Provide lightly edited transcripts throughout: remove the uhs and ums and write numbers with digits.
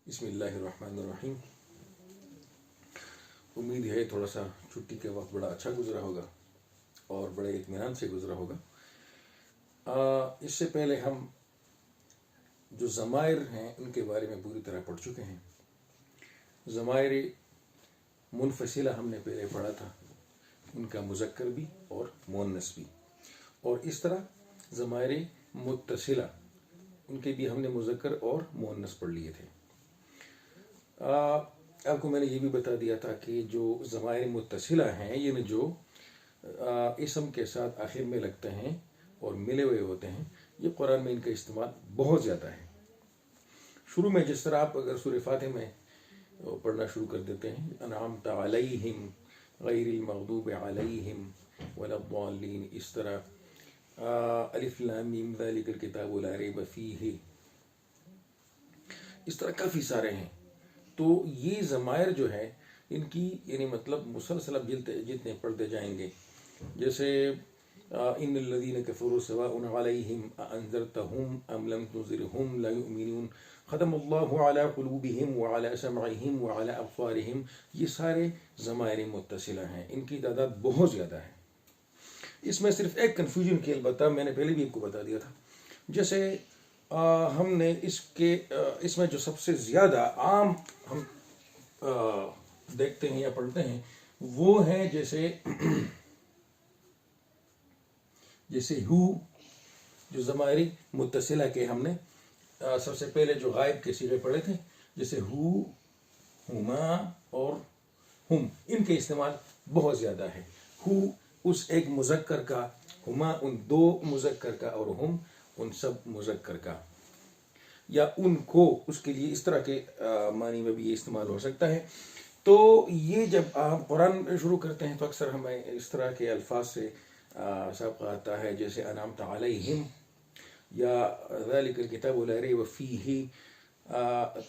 بسم اللہ الرحمن الرحیم۔ امید ہے تھوڑا سا چھٹی کے وقت بڑا اچھا گزرا ہوگا اور بڑے اطمینان سے گزرا ہوگا۔ اس سے پہلے ہم جو ضمائر ہیں ان کے بارے میں پوری طرح پڑھ چکے ہیں۔ ضمائر منفصلہ ہم نے پہلے پڑھا تھا، ان کا مذکر بھی اور مؤنث بھی، اور اس طرح ضمائر متصلہ ان کے بھی ہم نے مذکر اور مؤنث پڑھ لیے تھے۔ آپ کو میں نے یہ بھی بتا دیا تھا کہ جو ضمائر متصلہ ہیں، یعنی جو اسم کے ساتھ آخر میں لگتے ہیں اور ملے ہوئے ہوتے ہیں، یہ قرآن میں ان کا استعمال بہت زیادہ ہے۔ شروع میں جس طرح آپ اگر سورہ فاتحہ میں پڑھنا شروع کر دیتے ہیں، انعمت علیہم غیر المغضوب علیہم ولا الضالین، اس طرح الف لام میم ذالک الکتاب لا ریب فیہ، اس طرح کافی سارے ہیں۔ تو یہ ضمائر جو ہے ان کی یعنی مطلب مسلسل جتنے پڑھتے جائیں گے، جیسے ان الذین کفروا سواء علیہم اانذرتہم ام لم تنذرہم لا یؤمنون، ختم اللہ علی قلوبہم وعلی سمعہم وعلی ابصارہم، یہ سارے ضمائر متصلہ ہیں، ان کی تعداد بہت زیادہ ہے۔ اس میں صرف ایک کنفیوژن کی البتہ میں نے پہلے بھی آپ کو بتا دیا تھا، جیسے ہم نے اس میں جو سب سے زیادہ عام ہم دیکھتے ہیں یا پڑھتے ہیں وہ ہیں جیسے ہو، جو ضمائر متصلہ کے ہم نے سب سے پہلے جو غائب کے صیغے پڑھے تھے، جیسے ہو، ہما اور ہم، ان کے استعمال بہت زیادہ ہے۔ ہو اس ایک مذکر کا، ہما ان دو مذکر کا، اور ہم ان سب مذکر کا، یا ان کو، اس کے لیے اس طرح کے معنی میں بھی یہ استعمال ہو سکتا ہے۔ تو یہ جب آپ قرآن شروع کرتے ہیں تو اکثر ہمیں اس طرح کے الفاظ سے سابقہ آتا ہے، جیسے انعمت علیہم یا ذالک الکتاب لا ریب فیہ،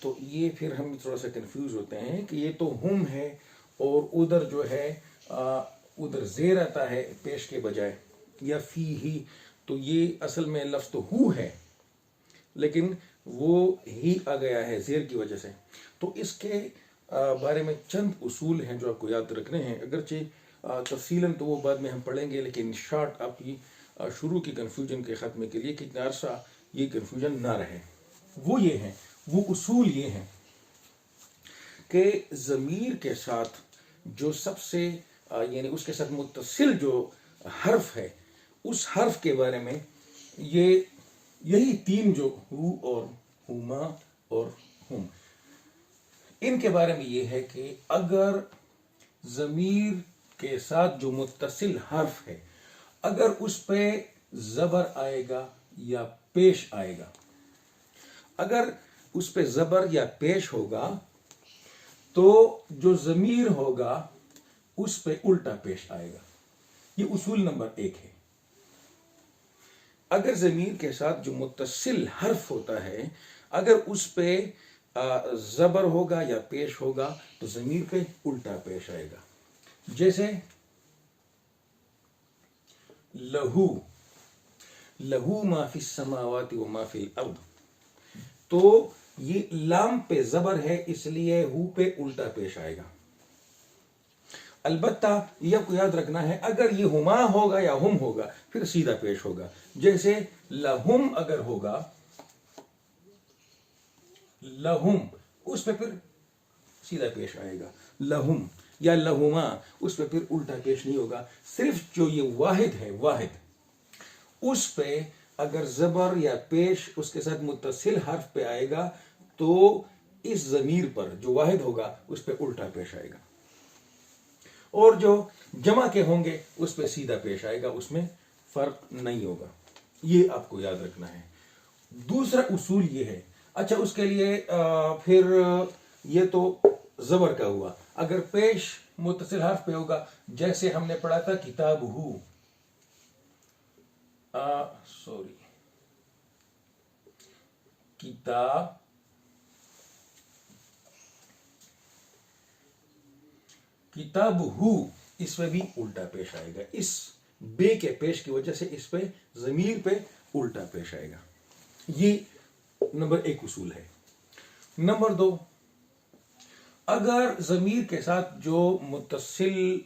تو یہ پھر ہم تھوڑا سا کنفیوز ہوتے ہیں کہ یہ تو ہم ہے، اور ادھر جو ہے ادھر زیر آتا ہے پیش کے بجائے، یا فیہ، تو یہ اصل میں لفظ تو ہو ہے لیکن وہ ہی آ گیا ہے زیر کی وجہ سے۔ تو اس کے بارے میں چند اصول ہیں جو آپ کو یاد رکھنے ہیں، اگرچہ تفصیلاً تو وہ بعد میں ہم پڑھیں گے، لیکن شارٹ آپ کی شروع کی کنفیوژن کے خاتمے کے لیے کتنا عرصہ یہ کنفیوژن نہ رہے، وہ اصول یہ ہیں کہ ضمیر کے ساتھ جو سب سے یعنی اس کے ساتھ متصل جو حرف ہے، اس حرف کے بارے میں یہی تین جو ہو اور ہما اور ہم، ان کے بارے میں یہ ہے کہ اگر ضمیر کے ساتھ جو متصل حرف ہے، اگر اس پہ زبر آئے گا یا پیش آئے گا، اگر اس پہ زبر یا پیش ہوگا تو جو ضمیر ہوگا اس پہ الٹا پیش آئے گا۔ یہ اصول نمبر 1 ہے۔ اگر ضمیر کے ساتھ جو متصل حرف ہوتا ہے، اگر اس پہ زبر ہوگا یا پیش ہوگا تو ضمیر پہ الٹا پیش آئے گا، جیسے لہو، لہو ما فی السماوات و ما فی الارض، تو یہ لام پہ زبر ہے اس لیے ہو پہ الٹا پیش آئے گا۔ البتہ یہ آپ کو یاد رکھنا ہے، اگر یہ ہما ہوگا یا ہم ہوگا پھر سیدھا پیش ہوگا، جیسے لہم اگر ہوگا، لہم اس پہ پھر سیدھا پیش آئے گا، لہم، یا لہما اس پہ پھر الٹا پیش نہیں ہوگا۔ صرف جو یہ واحد ہے، واحد، اس پہ اگر زبر یا پیش اس کے ساتھ متصل حرف پہ آئے گا تو اس ضمیر پر جو واحد ہوگا اس پہ الٹا پیش آئے گا، اور جو جمع کے ہوں گے اس پہ سیدھا پیش آئے گا، اس میں فرق نہیں ہوگا۔ یہ آپ کو یاد رکھنا ہے۔ دوسرا اصول یہ ہے، اچھا اس کے لیے پھر یہ تو زبر کا ہوا، اگر پیش متصل حرف پہ ہوگا، جیسے ہم نے پڑھا تھا کتاب ہو، کتاب ہو، اس پہ بھی الٹا پیش آئے گا، اس بے کے پیش کی وجہ سے اس پہ ضمیر پہ الٹا پیش آئے گا۔ یہ نمبر 1 اصول ہے۔ نمبر 2، اگر ضمیر کے ساتھ جو متصل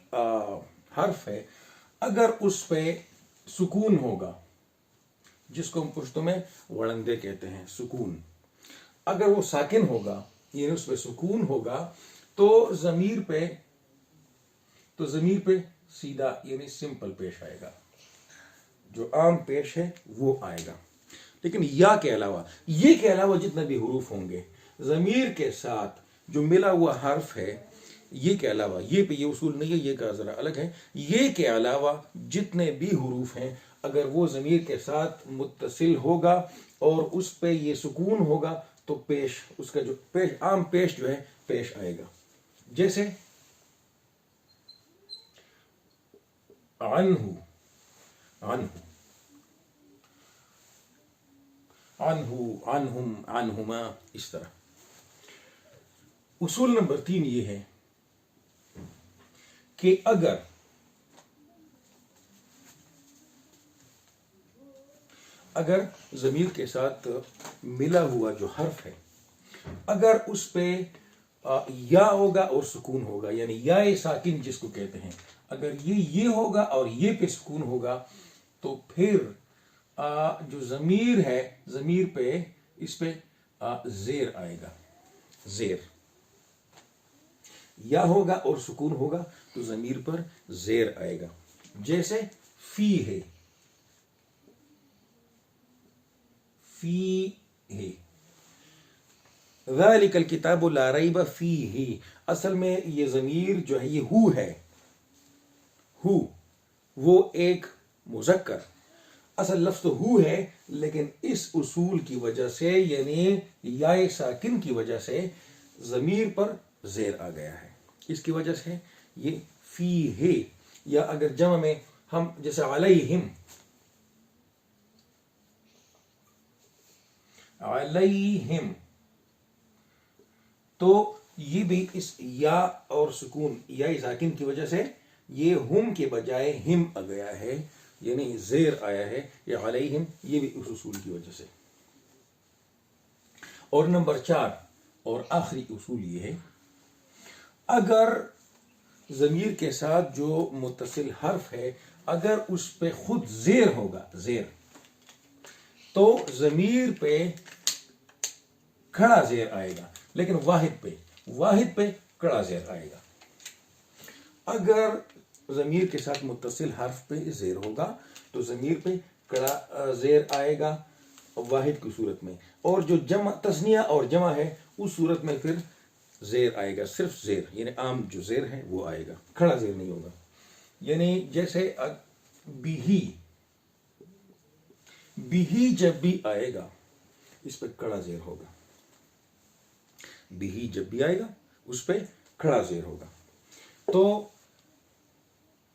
حرف ہے اگر اس پہ سکون ہوگا، جس کو ہم پشتو میں وڑندے کہتے ہیں، سکون، اگر وہ ساکن ہوگا یعنی اس پہ سکون ہوگا تو ضمیر پہ سیدھا یعنی سمپل پیش آئے گا، جو عام پیش ہے وہ آئے گا۔ لیکن یا کے علاوہ، یہ کے علاوہ جتنے بھی حروف ہوں گے ضمیر کے ساتھ جو ملا ہوا حرف ہے، یہ کے علاوہ، یہ پہ یہ اصول نہیں ہے، یہ کا ذرا الگ ہے، یہ کے علاوہ جتنے بھی حروف ہیں اگر وہ ضمیر کے ساتھ متصل ہوگا اور اس پہ یہ سکون ہوگا تو پیش، اس کا جو پیش، عام پیش جو ہے پیش آئے گا۔ جیسے عنہ، عنہ، عنہ، عنہم، عنہما، اس طرح۔ اصول نمبر 3 یہ ہے کہ اگر ضمیر کے ساتھ ملا ہوا جو حرف ہے اگر اس پہ یا ہوگا اور سکون ہوگا، یعنی یا ساکن جس کو کہتے ہیں، اگر یہ ہوگا اور یہ پہ سکون ہوگا تو پھر جو ضمیر ہے، ضمیر پہ اس پہ زیر آئے گا، زیر، یا ہوگا اور سکون ہوگا تو ضمیر پر زیر آئے گا۔ جیسے فی ہے، فی ہے، ذالک الکتاب لا ریب فیہ، اصل میں یہ ضمیر جو ہے یہ ہو ہے، ہو، وہ ایک مذکر، اصل لفظ تو ہو ہے لیکن اس اصول کی وجہ سے یعنی یا ساکن کی وجہ سے ضمیر پر زیر آ گیا ہے، اس کی وجہ سے یہ فی ہے۔ یا اگر جمع میں ہم جیسے علیہم، علیہم، تو یہ بھی اس یا اور سکون، یا ساکن کی وجہ سے یہ ہم کے بجائے ہم آ گیا ہے، یعنی زیر آیا ہے، یا علیہم، یہ بھی اس اصول کی وجہ سے۔ اور نمبر 4 اور آخری اصول یہ ہے، اگر ضمیر کے ساتھ جو متصل حرف ہے اگر اس پہ خود زیر ہوگا، زیر، تو ضمیر پہ کھڑا زیر آئے گا، لیکن واحد پہ کڑا زیر آئے گا۔ اگر ضمیر کے ساتھ متصل حرف پہ زیر ہوگا تو ضمیر پہ کڑا زیر آئے گا واحد کی صورت میں، اور جو جمع، تثنیہ اور جمع ہے اس صورت میں پھر زیر آئے گا، صرف زیر، یعنی عام جو زیر ہے وہ آئے گا، کھڑا زیر نہیں ہوگا۔ یعنی جیسے بھی جب بھی آئے گا اس پہ کڑا زیر ہوگا، بھی جب بھی آئے گا اس پہ کھڑا زیر ہوگا، تو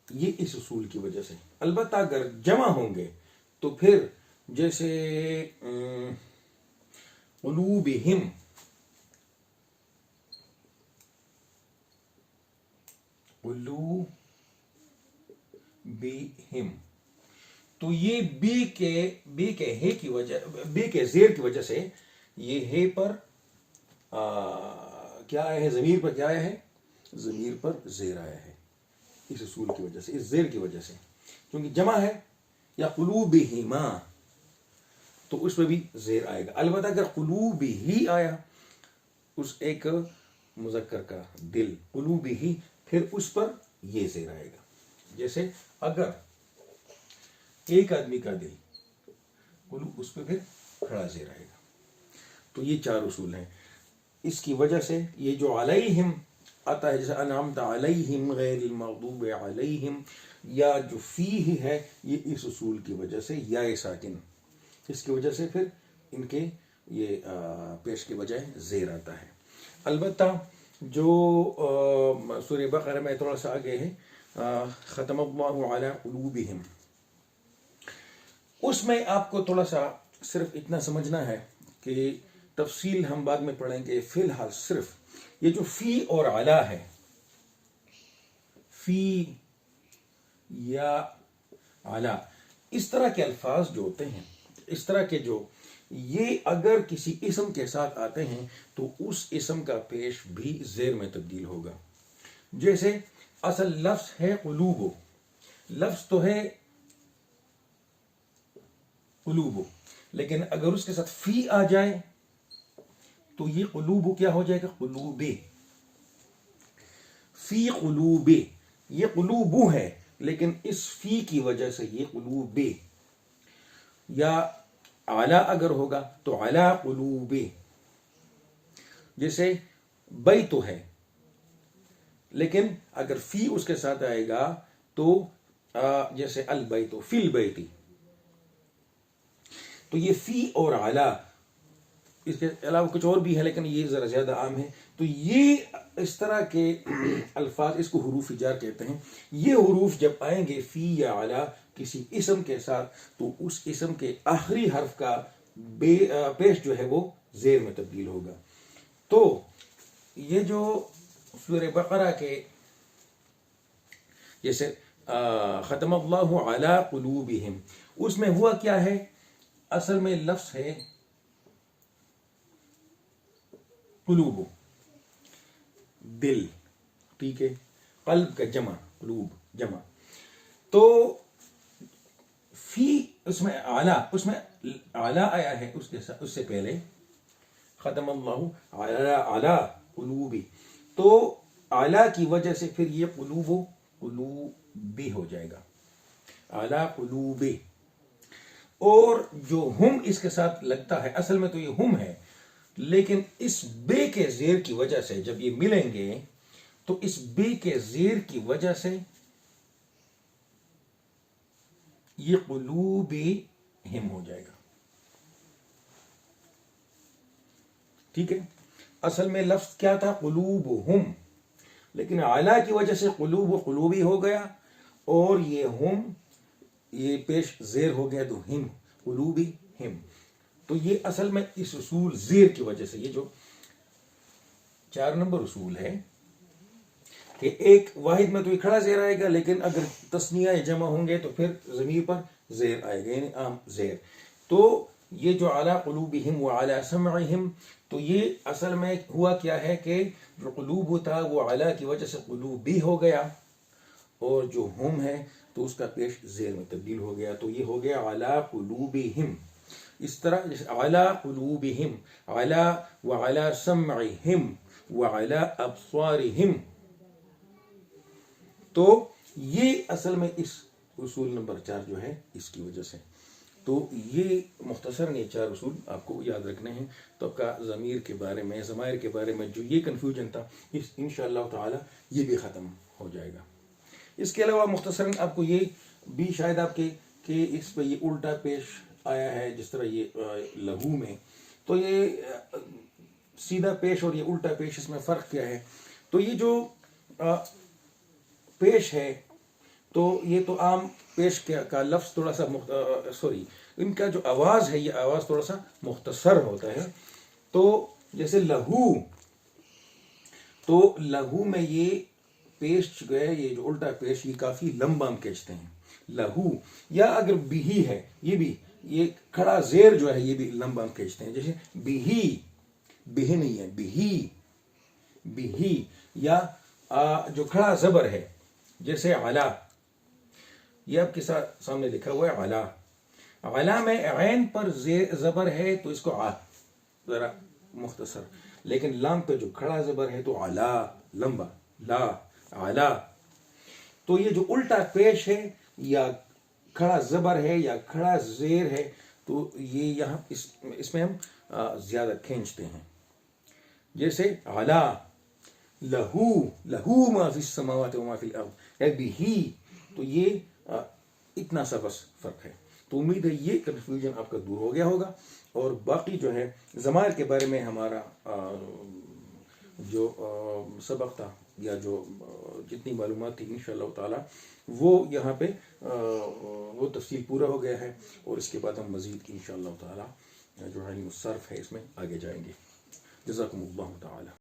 یہ اس اصول کی وجہ سے۔ البتہ اگر جمع ہوں گے تو پھر جیسے قلوبہم، قلوبہم، تو یہ بی کے ہے کی وجہ، بی کے زیر کی وجہ سے یہ ہے پر کیا آیا ہے، ضمیر پر کیا آیا ہے، ضمیر پر زیر آیا ہے، اس اصول کی وجہ سے، اس زیر کی وجہ سے، کیونکہ جمع ہے یا قلوبہما تو اس پہ بھی زیر آئے گا۔ البتہ اگر قلوبہی آیا، اس ایک مذکر کا دل، قلوبہی، پھر اس پر یہ زیر آئے گا۔ جیسے اگر ایک آدمی کا دل، قلوب، اس پہ پھر کھڑا زیر آئے گا۔ تو یہ 4 اصول ہیں، اس کی وجہ سے یہ جو علیہم آتا ہے، جیسے انعمت علیہم غیر المغضوب علیہم، یا جو فیہ ہے یہ اس اصول کی وجہ سے، یا ساکن، اس کی وجہ سے پھر ان کے یہ پیش کے بجائے زیر آتا ہے۔ البتہ جو سورہ بقرہ میں تھوڑا سا آگے ہے، ختم اللہ علی قلوبہم، اس میں آپ کو تھوڑا سا صرف اتنا سمجھنا ہے کہ تفصیل ہم بعد میں پڑھیں گے، فی الحال صرف یہ جو فی اور علا ہے، فی یا علا، اس طرح کے الفاظ جو ہوتے ہیں، اس طرح کے جو یہ اگر کسی اسم کے ساتھ آتے ہیں تو اس اسم کا پیش بھی زیر میں تبدیل ہوگا. جیسے اصل لفظ ہے قلوب، لفظ تو ہے قلوب، لیکن اگر اس کے ساتھ فی آ جائے تو یہ قلوب کیا ہو جائے گا؟ قلوب. فی قلوب، یہ قلوب ہے لیکن اس فی کی وجہ سے یہ قلوب. یا علی اگر ہوگا تو علی قلوب. جیسے بیت ہے لیکن اگر فی اس کے ساتھ آئے گا تو جیسے البیت فی البیت، تو یہ فی اور علی، اس کے علاوہ کچھ اور بھی ہے لیکن یہ ذرا زیادہ عام ہے. تو یہ اس طرح کے الفاظ، اس کو حروف جار کہتے ہیں. یہ حروف جب آئیں گے فی یا علی کسی اسم کے ساتھ تو اس اسم کے آخری حرف کا پیش جو ہے وہ زیر میں تبدیل ہوگا. تو یہ جو سورہ بقرہ کے جیسے ختم اللہ علی قلوبہم، اس میں ہوا کیا ہے؟ اصل میں لفظ ہے قلوب، دل، ٹھیک ہے، قلب کا جمع، قلوب جمع. تو فی اس میں اعلی، اس میں اعلی آیا ہے اس کے ساتھ، اس سے پہلے ختم اللہ علی قلوب، تو اعلی کی وجہ سے پھر یہ قلوبی ہو جائے گا، اعلی قلوب. اور جو ہم اس کے ساتھ لگتا ہے، اصل میں تو یہ ہم ہے لیکن اس بے کے زیر کی وجہ سے جب یہ ملیں گے تو اس بے کے زیر کی وجہ سے یہ قلوبہم ہو جائے گا. ٹھیک ہے، اصل میں لفظ کیا تھا؟ قلوبہم، لیکن اعلی کی وجہ سے قلوبی ہو گیا اور یہ ہم، یہ پیش زیر ہو گیا تو ہم، قلوبی ہم. تو یہ اصل میں اس اصول زیر کی وجہ سے، یہ جو 4 نمبر اصول ہے کہ ایک واحد میں تو یہ کھڑا زیر آئے گا لیکن اگر تثنیہ یا جمع ہوں گے تو پھر ضمیر پر زیر آئے گا، یعنی عام زیر. تو یہ جو علی قلوبہم وعلی سمعہم، تو یہ اصل میں ہوا کیا ہے کہ جو قلوب تھا وہ علی کی وجہ سے قلوبی ہو گیا اور جو ہم ہے تو اس کا پیش زیر میں تبدیل ہو گیا، تو یہ ہو گیا علی قلوبہم. اس طرح جیسے علی قلوبہم، علی وعلی سمعہم وعلی ابصارہم. تو یہ اصل میں اس اصول نمبر 4 جو ہے اس کی وجہ سے. تو یہ مختصراً یہ 4 اصول آپ کو یاد رکھنے ہیں. تو آپ کا ضمیر کے بارے میں، ضمائر کے بارے میں جو یہ کنفیوژن تھا انشاءاللہ تعالی یہ بھی ختم ہو جائے گا. اس کے علاوہ مختصراً آپ کو یہ بھی شاید آپ کے کہ اس پہ یہ الٹا پیش آیا ہے، جس طرح یہ لہو میں، تو یہ سیدھا پیش اور یہ الٹا پیش، اس میں فرق کیا ہے؟ تو یہ جو پیش ہے تو یہ تو عام پیش کا لفظ تھوڑا سا ان کا جو آواز ہے یہ آواز تھوڑا سا مختصر ہوتا ہے. تو جیسے لہو، تو لہو میں یہ پیش جو ہے، یہ جو الٹا پیش، یہ کافی لمبا ہم کھینچتے ہیں لہو. یا اگر بھی ہے، یہ بھی یہ کھڑا زیر جو ہے یہ بھی لمبا ہم کھینچتے ہیں. جیسے بھی، بھی نہیں ہے، بھی. یا جو کھڑا زبر ہے جیسے علا، یہ آپ کے سامنے لکھا ہوا ہے علا. علا میں عین پر زبر ہے تو اس کو ذرا مختصر، لیکن لام پہ جو کھڑا زبر ہے تو علا، لمبا، لا، علا. تو یہ جو الٹا پیش ہے یا کھڑا زبر ہے یا کھڑا زیر ہے تو یہ یہاں اس میں ہم زیادہ کھینچتے ہیں. جیسے علا، لہو، لہو ما فی السماوات وما فی الارض، بھی، تو یہ اتنا سا بس فرق ہے. تو امید ہے یہ کنفیوژن آپ کا دور ہو گیا ہوگا. اور باقی جو ہے ضمائر کے بارے میں ہمارا جو سبق تھا یا جو جتنی معلومات تھی انشاءاللہ تعالی وہ یہاں پہ وہ تفصیل پورا ہو گیا ہے. اور اس کے بعد ہم مزید انشاءاللہ تعالی جو علم الصرف ہے اس میں آگے جائیں گے. جزاکم اللہ تعالی.